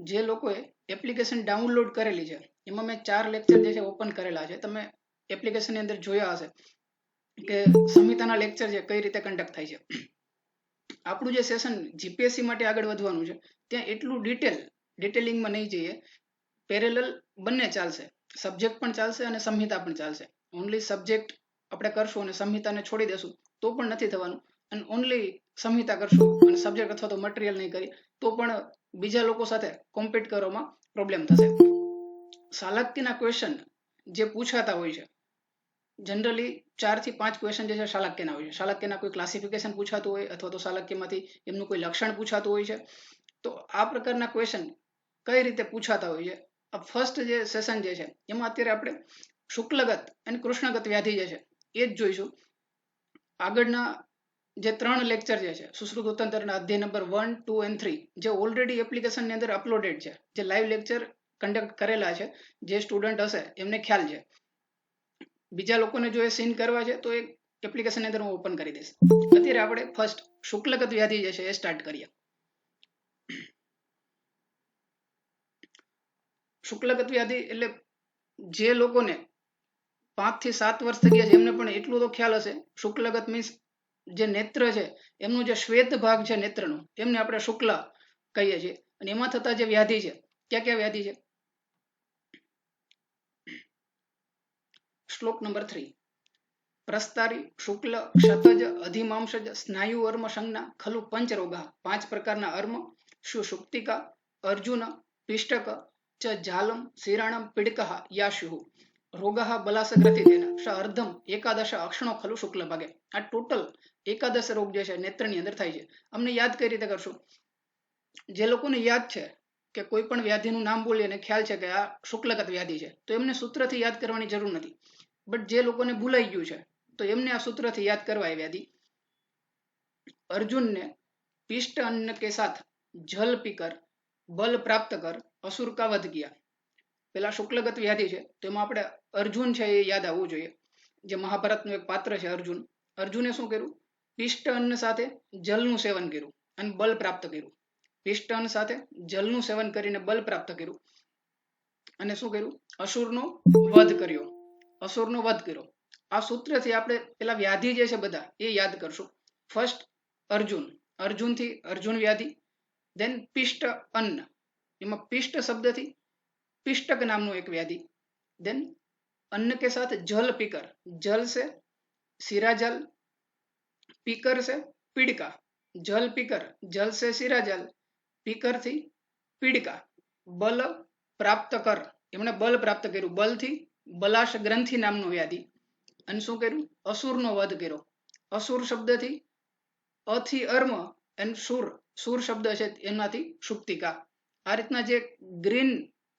જે લોકોએ application download કરેલી છે એમાં મેં 4 લેક્ચર જે છે ઓપન કરેલા છે. તમે એપ્લિકેશનની અંદર જોયા હશે કે સંહિતાના લેક્ચર છે કઈ રીતે કન્ડક્ટ થાય છે. આપણું જે સેશન જીપીએસસી માટે આગળ વધવાનું છે ત્યાં એટલું ડિટેલિંગમાં નહીં જઈએ. પેરેલલ બંને ચાલશે, સબ્જેક્ટ પણ ચાલશે અને સંહિતા પણ ચાલશે. ઓનલી સબ્જેક્ટ આપણે કરશું અને સંહિતાને છોડી દેશું તો પણ નથી થવાનું, અને ઓનલી સંહિતા કરશું અને સબ્જેક્ટ અથવા તો મટીરિયલ નહીં કરી તો પણ બીજા લોકો સાથે કોમ્પિટ કરવામાં પ્રોબ્લેમ થશે. શાલાક્યના ક્વેશ્ચન જે પૂછાતા હોય છે જનરલી 4 થી 5 ક્વેશ્ચન જે છે શાલાક્યના હોય છે. શાલાક્યના કોઈ ક્લાસિફિકેશન પૂછાતું હોય અથવા તો શાલાક્યમાંથી એમનું કોઈ લક્ષણ પૂછાતું હોય છે. તો આ પ્રકારના ક્વેશ્ચન કઈ રીતે પૂછાતા હોય છે, આ ફર્સ્ટ જે સેશન જે છે એમાં અત્યારે આપણે શુક્લગત અને કૃષ્ણગત વ્યાધિ જે છે એ જ જોઈશું. આગળના જે 3 લેક્ચર જે છે સુશ્રુત ઉત્તંત્રના અધ્યાય નંબર 1, 2 અને 3 જે ઓલરેડી એપ્લિકેશનની અંદર અપલોડેડ છે, જે લાઈવ લેક્ચર કન્ડક્ટ કરેલા છે, જે સ્ટુડન્ટ હશે એમને ખ્યાલ છે. બીજા લોકોને જો એ સીન કરવા છે તો એ એપ્લિકેશનની અંદર હું ઓપન કરી દઈશ. અત્યારે આપણે ફર્સ્ટ શુક્લગત વ્યાધિ જે છે એ સ્ટાર્ટ કરીએ. શુક્લગત વ્યાધિ એટલે જે લોકોને 5 થી 7 વર્ષ થઈ ગયા છે એમને પણ એટલું તો ખ્યાલ હશે. શુક્લગત મીન્સ જે નેત્ર છે એમનું જે શ્વેત ભાગ છે નેત્રનું એમને આપણે શુક્લ કહીએ છીએ. અને એમાં થતા જે વ્યાધિ છે, ક્યાં વ્યાધિ છે? શ્લોક નંબર 3. પ્રસ્તારી શુક્લ ક્ષતજ અધિમાંસજ સ્નાયુ અર્મ સંજ્ઞા ખલુ પંચરોગા. 5 પ્રકારના અર્મ સુષુપ્તિકા અર્જુન પિષ્ટક ચ જાલમ શિરાણમ પીડક યાશુ રોગઃ બલાસગ્રતિદેન સ અર્ધમ એકાદશ અક્ષણો ખલુ શુક્લ ભાગે. આ ટોટલ 11 રોગ જે છે નેત્રની અંદર થાય છે. અમને યાદ કઈ રીતે કરશું? જે લોકોને યાદ છે કે કોઈ પણ વ્યાધિનું નામ બોલીએ અને ખ્યાલ છે કે આ શુક્લગત વ્યાધિ છે તો એમને સૂત્રથી યાદ કરવાની જરૂર નથી. બટ જે લોકોને ભૂલાઈ ગયું છે તો એમને આ સૂત્રથી યાદ કરવા એ વ્યાધિ. અર્જુન ને પિષ્ટ અન્ન કે સાથ જલ પીકર બલ પ્રાપ્ત કર અસુર કા વધ કિયા. પેલા શુક્લગત વ્યાધિ છે તો એમાં આપણે અર્જુન છે એ યાદ આવવું જોઈએ. જે મહાભારતનું એક પાત્ર છે અર્જુન. અર્જુને શું કર્યું? પિષ્ટ અન્ન સાથે જલનું સેવન કર્યું અને બલ પ્રાપ્ત કર્યું. પિષ્ટ અન્ન સાથે જલનું સેવન કરીને બલ પ્રાપ્ત કર્યું અને શું કર્યું? અસુરનો વધ કર્યો. અસુરનો વધ કર્યો. આ સૂત્રથી આપણે પેલા વ્યાધિ જે છે બધા એ યાદ કરશું. ફર્સ્ટ અર્જુન, અર્જુનથી અર્જુન વ્યાધિ. દેન પિષ્ટ અન્ન, એમાં પિષ્ટ શબ્દથી પિષ્ટક નામનું એક વ્યાધિ. देन अन्न के साथ जल पीकर, जल से सिराजल, पीकर से पीड़का. जल पीकर, जल से सिराजल, पीकर थी पीड़का. बल प्राप्त कर, એમણે બલ પ્રાપ્ત કર્યું. બલથી બલાશ ગ્રંથિ નામનો વ્યાધિ. અને શું કર્યું? અસુરનો વધ કર્યો. અસુર શબ્દથી અથી અર્મ અને સુર, સુર શબ્દ છે એનાથી સુપ્તિકા. આ રીતના જે ગ્રીન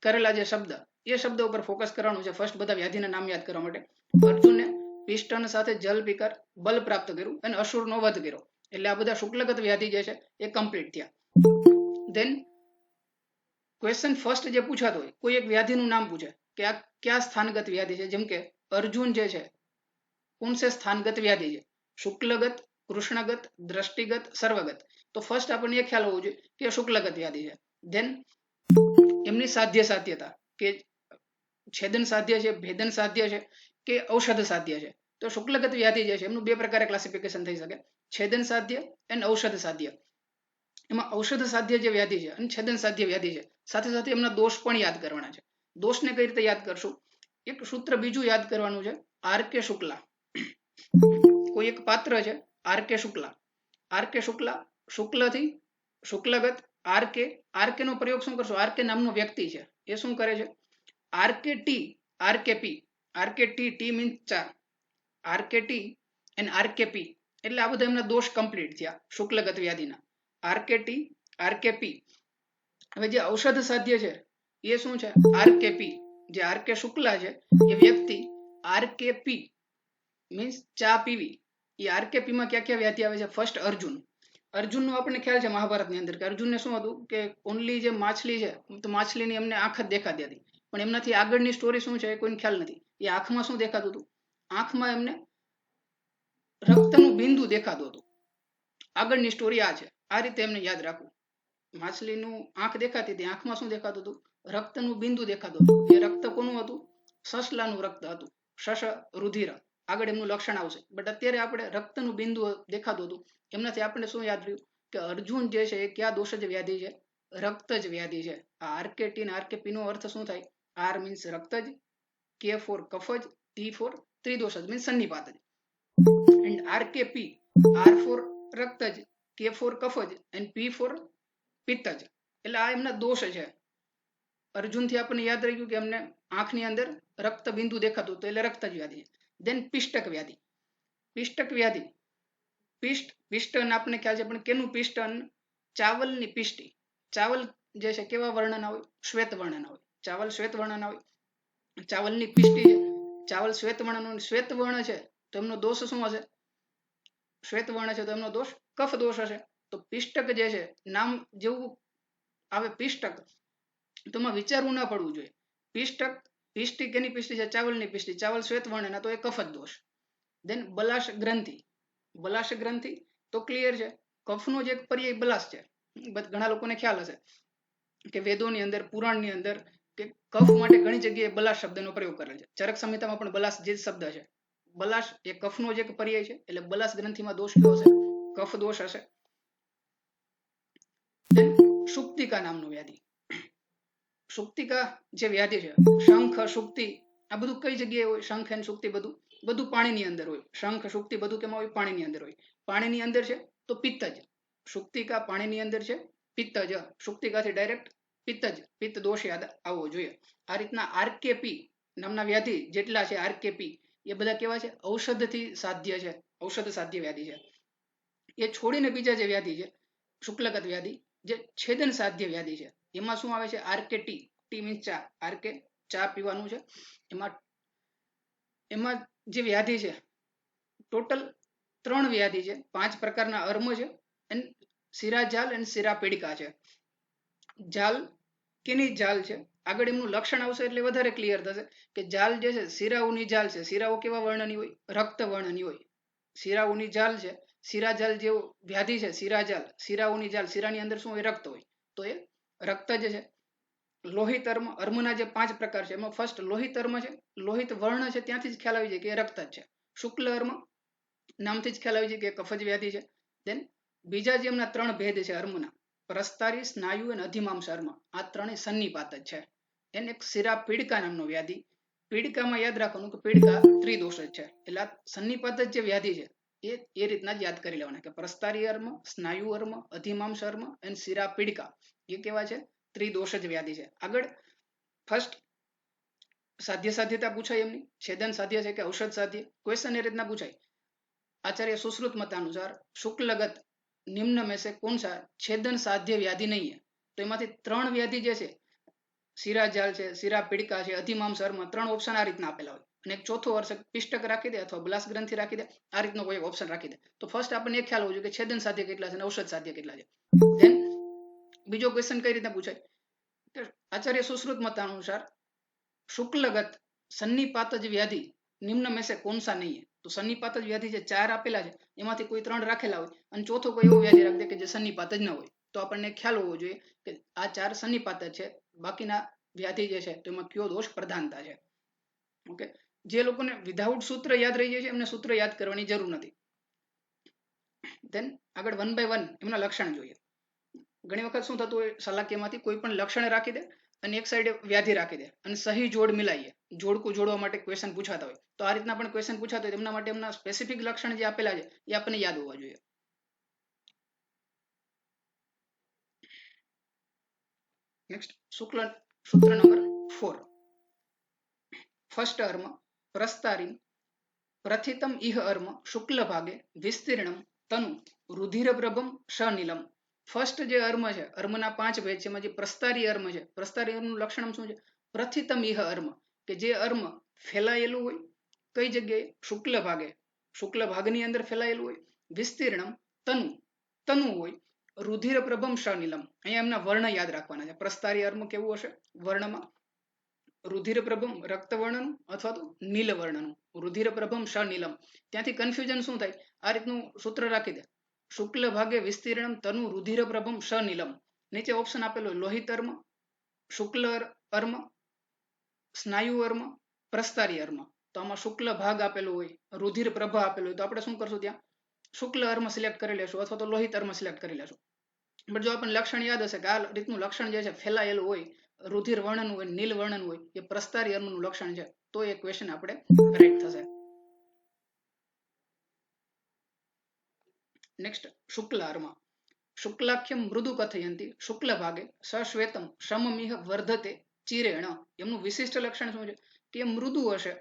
કરેલા જે શબ્દ એ શબ્દ ઉપર ફોકસ કરવાનું છે ફર્સ્ટ બધા વ્યાધિના નામ યાદ કરવા માટે. અર્જુને પિષ્ટન સાથે જલ પીકર બલ પ્રાપ્ત કર્યું અને અસુરનો વધ કર્યો. એટલે આ બધા શુક્લગત વ્યાધિ જે છે એ કમ્પ્લીટ થયા. દેન ક્વેશ્ચન ફર્સ્ટ જે પૂછાતો હોય, કોઈ એક વ્યાધિનું નામ પૂછે કે આ ક્યાં સ્થાનગત વ્યાધિ છે. જેમ કે અર્જુન જે છે કોણ સે સ્થાનગત વ્યાધિ છે? શુક્લગત, કૃષ્ણગત, દ્રષ્ટિગત, સર્વગત. તો ફર્સ્ટ આપણને એ ખ્યાલ હોવો જોઈએ કે શુક્લગત વ્યાધિ છે. દેન એમની સાધ્ય સાધ્યતા કે છેદન સાધ્ય છે, ભેદન સાધ્ય છે કે ઔષધ સાધ્ય છે. તો શુક્લગત વ્યાધિ જે છે એમનું 2 પ્રકારે ક્લાસિફિકેશન થઈ શકે, છેદન સાધ્ય અને ઔષધ સાધ્ય. એમાં ઔષધ સાધ્ય જે વ્યાધિ છે અને છેદન સાધ્ય વ્યાધિ છે સાથે સાથે એમના દોષ પણ યાદ કરવાના છે. દોષને કઈ રીતે યાદ કરશું? એક સૂત્ર બીજું યાદ કરવાનું છે, આર કે શુક્લા. કોઈ એક પાત્ર છે R K Shukla. R K Shukla, શુક્લથી શુક્લગત. R K નો પ્રયોગ શું કરશો? આર કે નામનો વ્યક્તિ છે એ શું કરે છે? R K T, R K P. R K T, T means 4. R K T and R K P. એટલે આ બધા એમના દોષ કમ્પ્લીટ થયા શુક્લગત વ્યાધિના. R K T, R K P. હવે જે ઔષધ સાધ્ય છે એ શું છે? આર કે પી. જે આર કે શુક્લા છે એ વ્યક્તિ આર કે પી મીન્સ ચા પીવી. એ આર કે પી માં ક્યાં વ્યાધિ આવે છે? ફર્સ્ટ અર્જુન. અર્જુનનો આપણને ખ્યાલ છે મહાભારતની અંદર કે અર્જુનને શું હતું કે ઓનલી જે માછલી છે તો માછલીની એમને આંખ જ દેખાતી હતી. પણ એમનાથી આગળની સ્ટોરી શું છે એ કોઈને ખ્યાલ નથી. એ આંખમાં શું દેખાતું હતું? આંખમાં એમને રક્તનું બિંદુ દેખાતું હતું. આગળની સ્ટોરી આ છે. આ રીતે એમને યાદ રાખવું. માછલીનું આંખ દેખાતી હતી, આંખમાં શું દેખાતું હતું? રક્તનું બિંદુ દેખાતું હતું. એ રક્ત કોનું હતું? સસલાનું રક્ત હતું. સસ રુધિર, આગળ એમનું લક્ષણ આવશે. બટ અત્યારે આપણે રક્તનું બિંદુ દેખાતું હતું. એમનાથી આપણે શું યાદ રહ્યું કે અર્જુન જે છે એ કયા દોષજ વ્યાધિ છે? રક્તજ વ્યાધિ છે. આ આરકેટી અને આરકેપી નો અર્થ શું થાય? આર મીન્સ રક્તજ, કે ફોર કફજ, ટી ફોર ત્રિદોષજ મીન્સ સન્નિપાતજ, એન્ડ આરકેપી, આર ફોર રક્તજ, કે ફોર કફજ એન્ડ પી ફોર પિત્તજ. એટલે આ એમના દોષ છે. અર્જુનથી આપણને યાદ રહી ગયું કે એમને આંખની અંદર રક્ત બિંદુ દેખાતું હતું, એટલે રક્તજ વ્યાધિ છે. દેન પિષ્ટક વ્યાધિ. પિષ્ટક વ્યાધિ, પિષ્ટન આપણને ખ્યાલ છે, પણ કેનું પિષ્ટન? ચાવલની પિષ્ટી. ચાવલ જે છે કેવા વર્ણના હોય? શ્વેત વર્ણના હોય. ચાવલ શ્વેત વર્ણના હોય. ચાવલની પિષ્ટી છે, ચાવલ શ્વેત વર્ણનો, શ્વેત વર્ણ છે તો એમનો દોષ શું હશે? શ્વેત વર્ણ છે તો એમનો દોષ કફ દોષ હશે. તો પિષ્ટક જે છે, નામ જેવું આવે પિષ્ટક, તો એમાં વિચારવું ના પડવું જોઈએ. પિષ્ટક, પિષ્ટી કેની પિષ્ટી છે? ચાવલની પિષ્ટી. ચાવલ શ્વેત વર્ણના તો એ કફ જ દોષ. દેન બલાશ ગ્રંથિ. બલાશ ગ્રંથિ તો ક્લિયર છે, કફનો જ એક પર્યાય બલાશ છે. ઘણા લોકોને ખ્યાલ હશે કે વેદોની અંદર, પુરાણની અંદર કે કફ માટે ઘણી જગ્યાએ બલાશ શબ્દનો પ્રયોગ કરેલ છે. ચરક સંહિતામાં પણ બલાશ જે શબ્દ છે. બલાશ એ કફનો જ એક પર્યાય છે, એટલે બલાશ ગ્રંથિમાં દોષ કયો હશે? કફ દોષ હશે. સુક્તિકા નામનો વ્યાધિ. સુક્તિકા જે વ્યાધિ છે, શંખ સુક્તિ આ બધું કઈ જગ્યાએ હોય? શંખ અને સુક્તિ બધું પાણીની અંદર હોય. શંખ સુક્તિ બધું કેમાં હોય? પાણીની અંદર હોય. પાણીની અંદર છે તો પિત્તજ. સુક્તિકા પાણીની અંદર છે, પિત્તજ. સુક્તિકાથી ડાયરેક્ટ પિત્તજ, પિત્ત દોષ યાદ આવવો જોઈએ. આ રીતના આરકેપી નામના વ્યાધિ જેટલા છે, આરકેપી એ બધા કેવા છે? ઔષધથી સાધ્ય છે, ઔષધ સાધ્ય વ્યાધિ છે. એ છોડીને બીજા જે વ્યાધિ છે, શુક્લગત વ્યાધિ, જે છેદન સાધ્ય વ્યાધિ છે, એમાં શું આવે છે? આરકે ટી. ટી મીન્સ ચા. આરકે ચા પીવાનું છે. એમાં જે વ્યાધિ છે, ટોટલ 3 વ્યાધિ છે, 5 પ્રકારના અર્મ છે, અને શિરાજાલ અને શિરાપીડિકા છે. જાલ કેની જાલ છે? આગળ એમનું લક્ષણ આવશે એટલે વધારે ક્લિયર થશે કે જાલ જે છે, શિરાઓની જાલ છે. શિરાઓ કેવા વર્ણની હોય? રક્ત વર્ણની હોય. શિરાઓની જાલ છે. શિરાજાલ જેવો વ્યાધિ છે, શિરાજાલ, શિરાઓની જાલ. શિરાની અંદર શું હોય? રક્ત હોય. તો એ રક્ત જ છે. લોહિત અર્મ, અર્મના જે 5 પ્રકાર છે એમાં ફર્સ્ટ લોહિત અર્મ છે. લોહિત વર્ણ છે ત્યાંથી જ ખ્યાલ આવી જાય કે એ રક્ત જ છે. શુક્લ અર્મ નામથી જ ખ્યાલ આવી જાય કે કફજ વ્યાધિ છે. દેન બીજા જે એમના 3 ભેદ છે અર્મના, પ્રસ્તારી, સ્નાયુ અને અધિમાંસ અર્મ, આ ત્રણેય સન્નિપાત જ છે. એને એક શિરા પીડકા નામનો વ્યાધિ. પીડકામાં યાદ રાખવાનું કે પીડકા ત્રિદોષ જ છે. એટલે આ સન્નિપાત જે વ્યાધિ છે એ રીતના જ યાદ કરી લેવાના કે પ્રસ્તારી અર્મ, સ્નાયુ અર્મ, અધિમાંસ અર્મ અને શિરા પીડકા એ કેવા છે? ત્રિદોષ જ વ્યાધિ છે. આગળ ફર્સ્ટ સાધ્ય સાધ્યતા પૂછાય એમની, છેદન સાધ્ય છે કે ઔષધ સાધ્ય? ક્વેશ્ચન એ રીતના પૂછાય. आचार्य सुश्रुत मतानुसार शुक्लगत निम्न में से कौन सा छेदन साध्य व्याधि नहीं है? तो एमांथी 3 व्याधि जे छे, शिराजाल छे, शिरापीड़का छे, अतिमांस अर्म, 3 ऑप्शन आ रीतना आपेला होय અને એક ચોથો વર્ષ પિષ્ટક રાખી દે અથવા બલાસ ગ્રંથિ રાખી દે, આ રીતનો કોઈ ઓપ્શન રાખી દે. તો ફર્સ્ટ આપણને એક ખ્યાલ હોવો જોઈએ કે છેદન સાધ્ય કેટલા છે અને ઔષધ સાધ્ય કેટલા છે. ધેન બીજો ક્વેશ્ચન કઈ રીતે પૂછાય કે આચાર્ય સુશ્રુત મતાનુસાर शुक्लगत सन्निपातज व्याधि निम्न में से कौन सा नहीं है? तो सन्निपातज व्याधि जे 4 આપેલા છે એમાંથી કોઈ 3 રાખેલા હોય અને ચોથો કોઈ એવો વ્યાધિ રાખી દે કે જે સન્નિપાત જ ન હોય, તો આપણને ખ્યાલ હોવો જોઈએ કે આ 4 સન્નિપાત જ છે, બાકીના વ્યાધિ જે છે તેમાં કયો દોષ પ્રધાનતા છે. ઓકે, જે લોકોને વિધાઉટ સૂત્ર યાદ રહી જાય છે એમને સૂત્ર યાદ કરવાની જરૂર નથી. ધેન આગળ 1 બાય 1 એમના લક્ષણ જોઈએ. ઘણી વખત શું થતું હોય, સલાહક્યમાંથી કોઈ પણ લક્ષણ રાખી દે અને એક સાઈડે વ્યાધિ રાખી દે અને સહી જોડ મિલાઈએ, જોડકું જોડવા માટે ક્વેશ્ચન પૂછાતા હોય. તો આ રીતના પણ ક્વેશ્ચન પૂછાતા હોય, એમના માટે એમના સ્પેસિફિક લક્ષણ જે આપેલા છે એ આપણને યાદ હોવા જોઈએ. નેક્સ્ટ શુક્લ સૂત્ર નંબર 4. ફર્સ્ટ અર્મ પ્રસ્તારી પ્રથિતમ ઇહ અર્મ શુક્લ ભાગે વિસ્તીર્ણમ તનુ રુધિરપ્રભમ સનીલમ. ફર્સ્ટ જે અર્મ છે, અર્મના 5 ભેદ છે, એમાં જે પ્રસ્તારી અર્મ છે, પ્રસ્તારી અર્મનું લક્ષણ શું છે? પ્રથિતમ ઇહ અર્મ, કે જે અર્મ ફેલાયેલું હોય કઈ જગ્યાએ? શુક્લ ભાગે, શુક્લ ભાગની અંદર ફેલાયેલું હોય. વિસ્તીર્ણમ તનુ, તનુ હોય. રુધિર પ્રભમ સનીલમ, અહીંયા એમના વર્ણ યાદ રાખવાના છે. પ્રસ્તારી અર્મ કેવું હશે વર્ણમાં? રુધિર પ્રભમ રક્તવર્ણનું અથવા તો નીલ વર્ણનું. રુધિર પ્રભમ સનીલમ, ત્યાંથી કન્ફ્યુઝન શું થાય? આ રીતનું સૂત્ર રાખી દે, શુક્લ ભાગે વિસ્તીર્ણમ તનુ રુધિર પ્રભમ સનીલમ. નીચે ઓપ્શન આપેલો હોય લોહિત અર્મ, શુક્લ અર્મ, સ્નાયુ અર્મ, પ્રસ્તારી અર્મ. તો આમાં શુક્લ ભાગ આપેલો હોય, રુધિર પ્રભા આપેલો હોય, તો આપણે શું કરશું ત્યાં શુક્લ અર્મ સિલેક્ટ કરી લેશું અથવા તો લોહિત અર્મ સિલેક્ટ કરી લેશું. બટ જો આપણને લક્ષણ યાદ હશે કે આ રીતનું લક્ષણ જે છે ફેલાયેલું હોય, રુધિર વર્ણન હોય, નીલ વર્ણન હોય, એ પ્રસ્તારી અર્મનું લક્ષણ છે, તો એ ક્વેશ્ચન આપણે કરેક્ટ થશે. નેક્સ્ટ શુક્લ અર્મ. શુક્લાખ્યમ મૃદુ કથયંતી શુક્લ ભાગે સશ્વેતમ સમમિહ વર્ધતે ચિરેણ. એમનું વિશિષ્ટ લક્ષણ શું છે કે મૃદુ હશે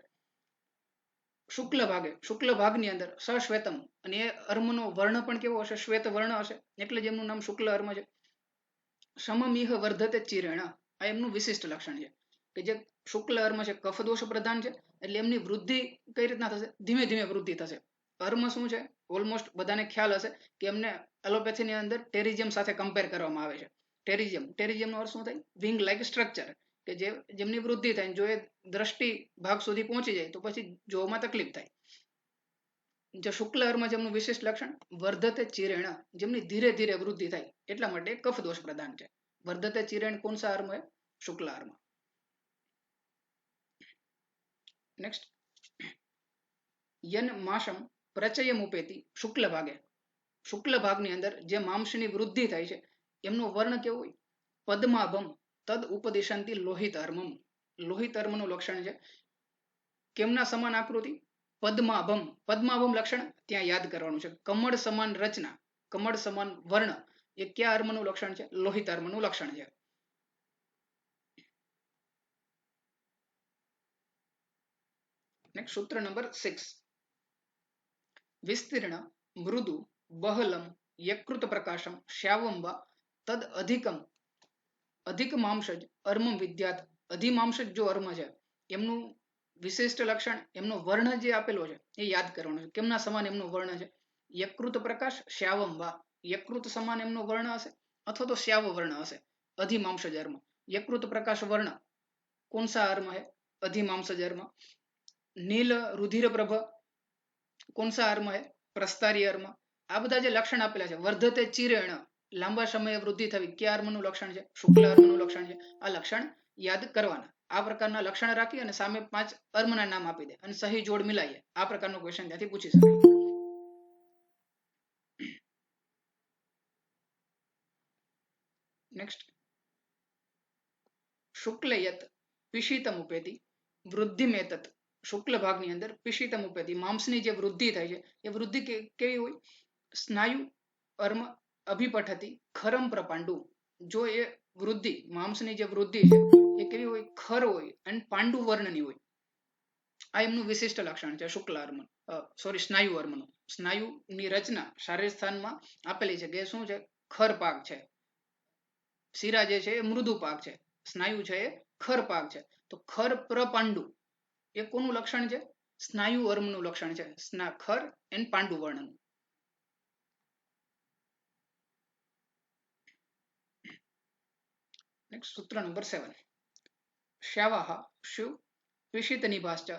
શુક્લ ભાગે, શુક્લ ભાગની અંદર સશ્વેતમ, અને એ અર્મનો વર્ણ પણ કેવો હશે, શ્વેત વર્ણ હશે, એટલે જ એમનું નામ શુક્લ અર્મ છે. સમમિહ વર્ધતે ચિરેણ, આ એમનું વિશિષ્ટ લક્ષણ છે કે જે શુક્લ અર્મ છે કફ દોષ પ્રધાન છે, એટલે એમની વૃદ્ધિ કઈ રીતના થશે, ધીમે ધીમે વૃદ્ધિ થશે. અર્મ શું છે ઓલમોસ્ટ બધાને ખ્યાલ હશે કે એમને એલોપેથીની અંદર ટેરિજિયમ સાથે કમ્પેર કરવામાં આવે છે. ટેરિજિયમનો અર્થ શું થાય, વિંગ લાઇક સ્ટ્રક્ચર, કે જેમની વૃદ્ધિ થાય, જો એ દ્રષ્ટિ ભાગ સુધી પહોંચી જાય તો પછી જોવામાં તકલીફ થાય. જે શુક્લ અર્મ છે એમનું વિશિષ્ટ લક્ષણ વર્ધતે ચિરેણ, જેમની ધીરે ધીરે વૃદ્ધિ થાય, એટલા માટે કફ દોષ પ્રધાન છે. વર્ધતે ચિરેણ કોણ સા અર્મ है, શુક્લ અર્મ. નેક્સ્ટ યન માસમ પ્રચયમ ઉપેતી શુક્લ ભાગે. શુક્લ ભાગની અંદર જે માંસની વૃદ્ધિ થાય છે એમનો વર્ણ કેવો હોય, પદ્માભમ તદ ઉપદેશાંતિ લોહિત અર્મમ. લોહિત અર્મનું લક્ષણ છે કેમના સમાન આકૃતિ, પદ્માભમ. પદ્માભમ લક્ષણ ત્યાં યાદ કરવાનું છે. કમળ સમાન રચના, કમળ સમાન વર્ણ, એ કયા અર્મનું લક્ષણ છે, લોહિત અર્મનું લક્ષણ છે. નેક્સ્ટ સૂત્ર નંબર 6. વિસ્તીર્ણ મૃદુ બહલમ યકૃત પ્રકાશમ શ્યાવમ વા તદ અધિકમ. અધિક માંસજ અર્મમ વિદ્યાત. અધિમાંસજ જો અર્મ છે એમનું વિશિષ્ટ લક્ષણ, એમનો વર્ણ જે આપેલો છે એ યાદ કરવાનો છે. કેમના સમાન એમનો વર્ણ છે, યકૃત પ્રકાશ શ્યાવમ વા. યકૃત સમાન એમનો વર્ણ હશે અથવા તો શ્યાવ વર્ણ હશે. અધિમાંસજ અર્મ. યકૃત પ્રકાશ વર્ણ कौन सा अर्म है, अधिमांसज अर्म. नील रुधिर प्रभ कौन सा अर्म है, प्रस्तारी अर्म. આ બધા જે લક્ષણ આપેલા છે, વર્ધતે ચિરેણ, લાંબા સમયે વૃદ્ધિ થવી, કયા અર્મનું લક્ષણ છે, શુક્લ અર્મનું લક્ષણ છે. આ લક્ષણ યાદ કરવાના. આ પ્રકારના લક્ષણ રાખી અને સામે 5 અર્મના નામ આપી દે અને સહી જોડ મિલાઈએ. આ પ્રકારનો ક્વેશ્ચન ત્યાંથી પૂછી શકાય. નેક્સ્ટ શુક્લયત પિશિતમ ઉપેતી વૃદ્ધિ મેતત. શુક્લ ભાગની અંદર પિશિતમ ઉપેતી માંસની જે વૃદ્ધિ થાય છે એ વૃદ્ધિ કેવી હોય, સ્નાયુ અર્મ અભિપઠતી ખરમ પ્રપાંડુ. જો એ વૃદ્ધિ માંસની જે વૃદ્ધિ છે એ કેવી હોય, ખર હોય અને પાંડુ વર્ણની હોય. આ એમનું વિશિષ્ટ લક્ષણ છે શુક્લ અર્મ, સ્નાયુ અર્મનું. સ્નાયુની રચના શારીર સ્થાનમાં આપેલી છે કે શું છે, ખર પાક છે. શિરા જે છે એ મૃદુ પાક છે, સ્નાયુ છે એ ખર પાક છે. તો ખર પ્રપાંડુ એ કોનું લક્ષણ છે, સ્નાયુ અર્મનું લક્ષણ છે. ખર એન્ડ પાંડુ વર્ણનું. નેક્સ્ટ સૂત્ર નંબર 7. શ્યાવાહ શિવ વિષિત નિભાશ્ચ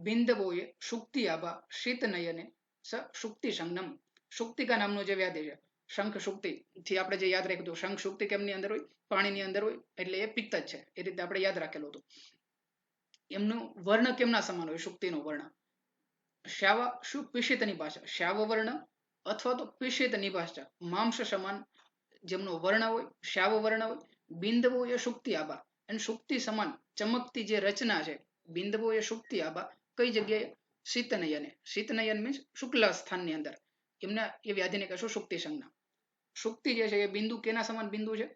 બિંદવોએ શુક્તિ આભા શીત નયને સ શુક્તિ સંજ્ઞમ. શુક્તિકા નામનો જે વ્યાધિ છે, શંખ શુક્તિ થી આપણે જે યાદ રાખ્યું હતું, શંખ શુક્તિ કેમની અંદર હોય, પાણીની અંદર હોય, એટલે એ પિત્ત જ છે. એ રીતે આપણે યાદ રાખેલું હતું. એમનું વર્ણ કેમના સમાન હોય, શુક્તિનો વર્ણ શ્યાવા શુ પિષિત નિભાષા, શ્યાવ વર્ણ અથવા તો પિષિત નિભાષા, માંસ સમાન જેમનો વર્ણ હોય, શ્યાવ વર્ણ હોય. બિંદવો એ શુક્તિ આભા, અને શુક્તિ સમાન ચમકતી જે રચના છે, બિંદવો એ શુક્તિ આભા કઈ જગ્યાએ, શીતનયને. શીતનયન મીન્સ શુક્લ સ્થાનની અંદર. એમના એ વ્યાધિને કહેશું શુક્તિ સંજ્ઞા. શુક્તિ જે છે એ બિંદુ કેના સમાન બિંદુ છે,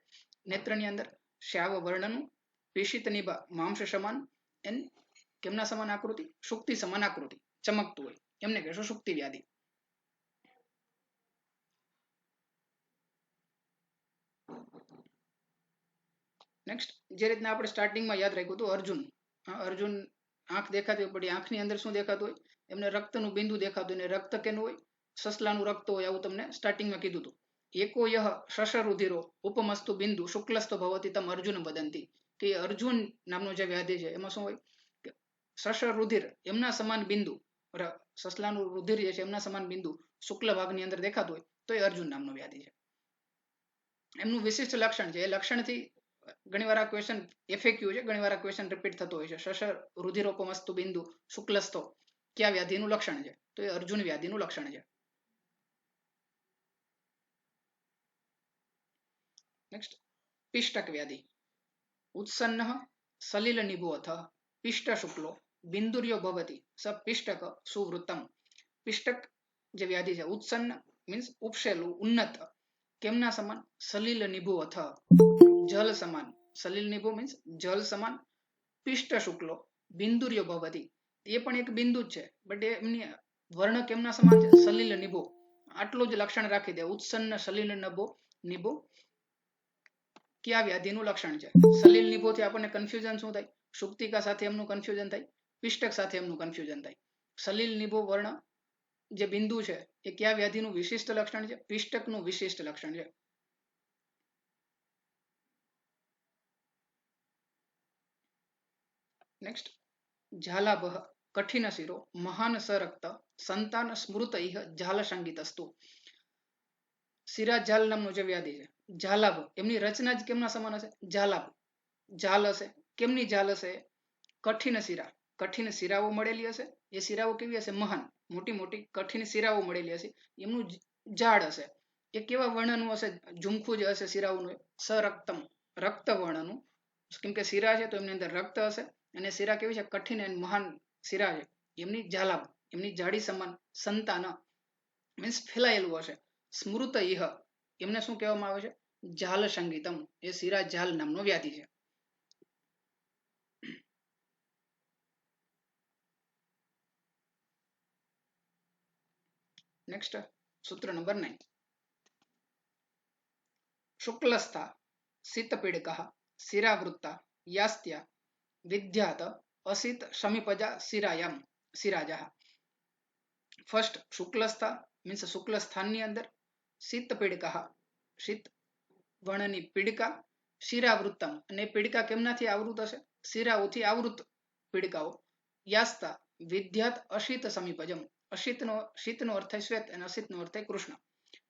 નેત્રની અંદર, શ્યાવ વર્ણનું, પિષિત નિભા માંસ સમાન, એન કેમના સમાન આકૃતિ, શુક્તિ સમાન આકૃતિ, ચમકતું હોય, એમને કહેશું શુક્તિ વ્યાધિ. નેક્સ્ટ જે રીતના આપણે સ્ટાર્ટિંગમાં યાદ રાખ્યું હતું, અર્જુન. અર્જુન આંખ દેખાતી પડી, આંખની અંદર શું દેખાતું હોય, એમને રક્તનું બિંદુ દેખાતું, ને રક્ત કેનું હોય, સસલાનું રક્ત હોય, આવું તમને સ્ટાર્ટિંગમાં કીધું હતું. એકો યહ શશરુધિરો ઉપમસ્તુ બિંદુ શુક્લસ્તો ભવતી તમ અર્જુન વદંતી. કે અર્જુન નામનો જે વ્યાધિ છે એમાં શું હોય, શશરુધિર એમના સમાન બિંદુ, સસલાનું રુધિર જે છે એમના સમાન બિંદુ શુક્લ ભાગની અંદર દેખાતું હોય તો એ અર્જુન નામનો વ્યાધિ છે. એમનું વિશિષ્ટ લક્ષણ છે. એ લક્ષણથી ઘણીવાર આ ક્વેશ્ચન FAQ છે, ઘણીવાર આ ક્વેશ્ચન રિપીટ થતો હોય છે. શશ રુધિરોપમસ્તુ બિંદુ શુક્લસ્થો કયા વ્યાધિનું લક્ષણ છે? તો એ અર્જુન વ્યાધિનું લક્ષણ છે. નેક્સ્ટ, પિષ્ટક વ્યાધિ. ઉત્સન્ન સલિલ નિભોઅથ પિષ્ટ શુક્લો બિંદુર્યો ભવતી સ પિષ્ટક સુવૃત્તમ. પિષ્ટક જે વ્યાધિ છે, ઉત્સન્ન મીન્સ ઉપસેલું, ઉન્નત, કેમના સમાન? સલિલ નિભુ અથ જલ સમાન. સલિલ નિભુ મીન્સ જલ સમાન. પિષ્ટ શુક્લો બિંદુર્યો ભવતી, એ પણ એક બિંદુ જ છે, બટ એમની વર્ણ કેમના સમાન છે? સલિલ નિભો. આટલું જ લક્ષણ રાખી દે. ઉત્સન્ન સલિલ નિભો કયા વ્યાધિનું લક્ષણ છે? સલિલ નિભોથી આપણને કન્ફ્યુઝન શું થાય? સુક્તિકા સાથે એમનું કન્ફ્યુઝન થાય, પિષ્ટક સાથે એમનું કન્ફ્યુઝન થાય. સલિલ નિભો વર્ણ જે બિંદુ છે એ કયા વ્યાધિનું વિશિષ્ટ લક્ષણ છે? પિષ્ટકનું વિશિષ્ટ લક્ષણ છે. નેક્સ્ટ, ઝાલાભ કઠિન શિરો મહાન સરક્ત સંતાન સ્મૃત ઇહ ઝાલ સંગીતસ્તુ. સિરાઝાલ નામનો જે વ્યાધિ છે, ઝાલાભ, એમની રચના જ કેમના સમાન હશે? ઝાલાભ, ઝાલ હશે. કેમની ઝાલ હશે? કઠિન શિરા, કઠિન શિરાઓ મળેલી હશે. એ શિરાઓ કેવી હશે? મહાન, મોટી મોટી કઠિન શિરાઓ મળેલી હશે. એમનું ઝાડ હશે. એ કેવા વર્ણનું હશે? ઝુમખું જે હશે શિરાઓનું, સરક્તમ, રક્ત વર્ણનું. કેમ કે શિરા છે તો એમની અંદર રક્ત હશે. અને શિરા કેવી છે? કઠિન અને મહાન શિરા છે. એમની ઝાલા, એમની જાડી સમાન. સંતાન મીન્સ ફેલાયેલું હશે. સ્મૃત ઇહ, એમને શું કહેવામાં આવે છે? ઝાલ સંગીતમ. એ શિરા ઝાલ નામનો વ્યાધિ છે. નેક્સ્ટ, સૂત્ર નંબર 9. શુક્લસ્થા શીતપીડકઃ શિરાવૃત્તા યાસ્ત્યા વિદ્યાત અસિત સમીપજા શિરાયામ શિરાજા. ફર્સ્ટ, શુક્લસ્થા મીન્સ શુક્લ સ્થાનની અંદર, શીત પીડકા, શીત વર્ણની પીડકા, શિરાવૃત્તમ, અને પીડકા કેમનાથી આવૃત હશે? શિરાઓથી આવૃત પીડકાઓ. યાસ્તા વિદ્યાત અશિત સમીપજમ. અશિતનો, શીતનો અર્થ થાય શ્વેત અને અસિતનો અર્થ થાય કૃષ્ણ.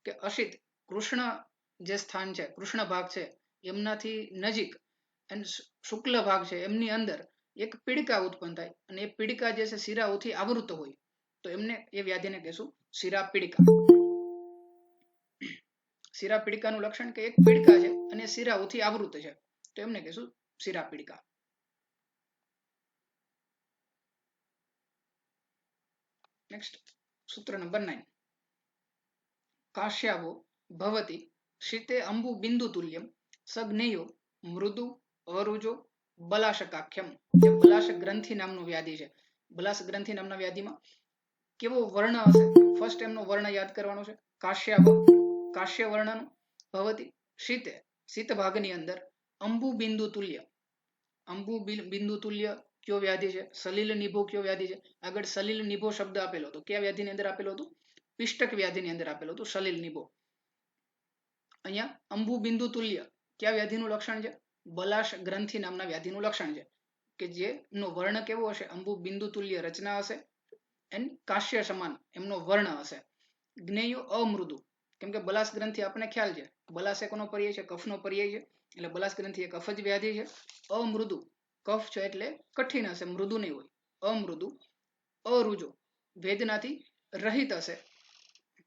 કે અશિત, કૃષ્ણ જે સ્થાન છે, કૃષ્ણ ભાગ છે, એમનાથી નજીક અને શુક્લ ભાગ છે એમની અંદર એક પીડકા ઉત્પન્ન થાય, અને એ પીડકા જે છે શિરાઓથી આવૃત હોય, તો એમને એ વ્યાધિને કહેશું શિરા પીડિકા. શિરા પીડિકાનું લક્ષણ કે એક પીડકા છે અને શિરાઓથી આવૃત છે, તો એમને કહેશું શિરા પીડિકા. નેક્સ્ટ, સૂત્ર નંબર 9. કાશ્યાવો ભવતી શીતે અંબુ બિંદુ તુલ્યમ સગ્નેયો મૃદુ અરુજો બલાશકાખ્યમ. જે બલાશ ગ્રંથિ નામનો વ્યાધિ છે, બલાશ ગ્રંથિ નામના વ્યાધિમાં કેવો વર્ણ હશે? ફર્સ્ટ એમનો વર્ણ યાદ કરવાનો છે. કાશ્યાભ, કાશ્ય વર્ણનું. ભવતી શીતે, શીત ભાગની અંદર. અંબુ બિંદુ તુલ્ય, અંબુ બિંદુ તુલ્ય કયો વ્યાધિ છે? સલિલ નિભો કયો વ્યાધિ છે? આગળ સલિલ નિભો શબ્દ આપેલો હતો, કયા વ્યાધિની અંદર આપેલો હતો? પિષ્ટક વ્યાધિની અંદર આપેલો હતો સલિલ નિભો. અહીંયા અંબુ બિંદુ તુલ્ય કયા વ્યાધિનું લક્ષણ છે? બલાશ ગ્રંથિ નામના વ્યાધિનું લક્ષણ છે, કે જેનો વર્ણ કેવો હશે? અંબુ બિંદુ તુલ્ય રચના હશે, એન્ડ કાશ્ય સમાન એમનો વર્ણ હશે. જ્ઞેયો અમૃદુ, કેમ કે બલાસ ગ્રંથિ આપણને ખ્યાલ છે, બલાસ એ કોનો પર્યાય છે? કફનો પર્યાય છે, એટલે બલાસ ગ્રંથિ એ કફ જ વ્યાધિ છે. અમૃદુ, કફ છે એટલે કઠિન હશે, મૃદુ નહીં હોય. અમૃદુ અરુજો, વેદનાથી રહિત હશે,